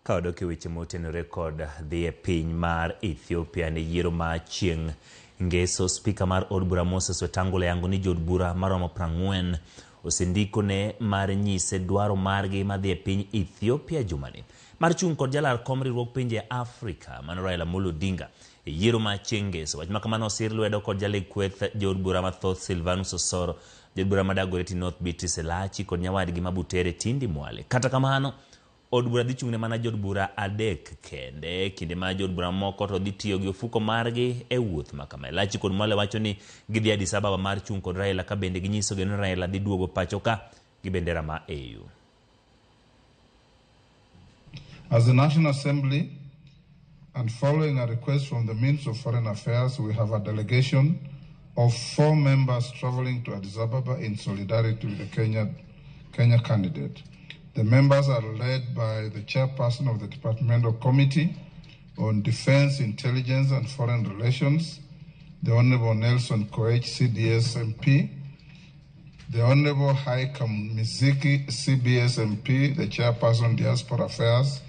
Kawadoke weche motenore kod dhi e piny mar Ethiopia ne yiero ma chieng' ngeso. Spika mar od bura Moses Wetangula yango ni jod bura maromo 40 osendiko ne mar nyise dwaro margi madhi e piny Ethiopia jumani mar chung' kod jalar kom riwruok pinje Afrika mano Raila Amolo Odinga e yiero ma chieng' ngeso. Wach makamano osir lwedo kod jaleg kweth jod bura mathoth Silvanus Osoro, jod bura madagoreti North Beatrice Elachi kod nyawadgi Mabutere Tindi Mwale. Kata kamano od bura dhi chung'ne mana jod bura adek kende, kinde ma jod bura moko to dhi tiyo gi ofuko margi e wuoth makama. Elachi kod Mwale wacho ni gidhi Addis Ababa mar chung' kod Raila ka bende ginyiso ni Raila dhi duogo pacho ka gi bendera ma AU. As the National Assembly, and following a request from the Minister of Foreign Affairs, we have a delegation of 4 members traveling to Addis Ababa in solidarity with the Kenya candidate. The members are led by the chairperson of the Departmental Committee on Defense, Intelligence and Foreign Relations, the Honorable Nelson Koech, CDS MP, the Honorable Haikam Miziki, CBS MP, the chairperson, Diaspora Affairs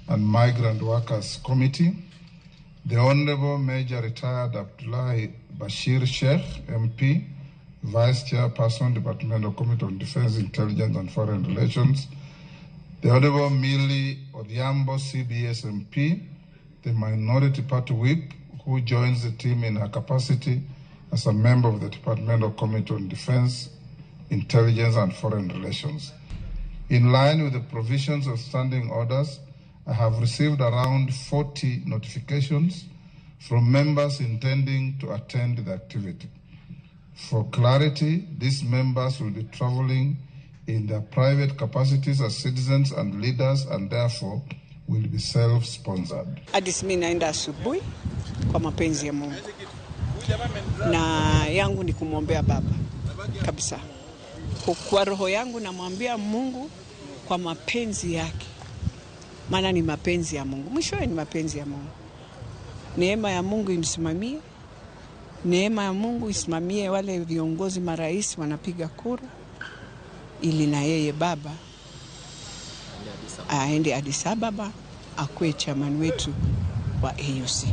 and Migrant Workers Committee, the Honorable Major Retired Abdullahi Bashir Sheikh, MP, Vice Chairperson, Departmental Committee on Defense, Intelligence and Foreign Relations, the Honorable Millie Odhiambo, CBS MP, the Minority Party Whip, who joins the team in her capacity as a member of the Departmental Committee on Defense, Intelligence and Foreign Relations. In line with the provisions of standing orders, I have received around 40 notifications from members intending to attend the activity. For clarity, these members will be traveling in their private capacities as citizens and leaders and therefore will be self-sponsored. Addis mimi naenda asubuhi kwa mapenzi ya Mungu. Na yangu ni kumwombea baba kabisa. Kwa roho yangu namwambia Mungu kwa mapenzi yake. Maana ni mapenzi ya Mungu. Mwishowe ni mapenzi ya Mungu. Neema ya Mungu imsimamie. Neema ya Mungu isimamie wale viongozi marais wanapiga kura ili na yeye baba aende Addis Ababa akuwe chairman wetu wa AUC.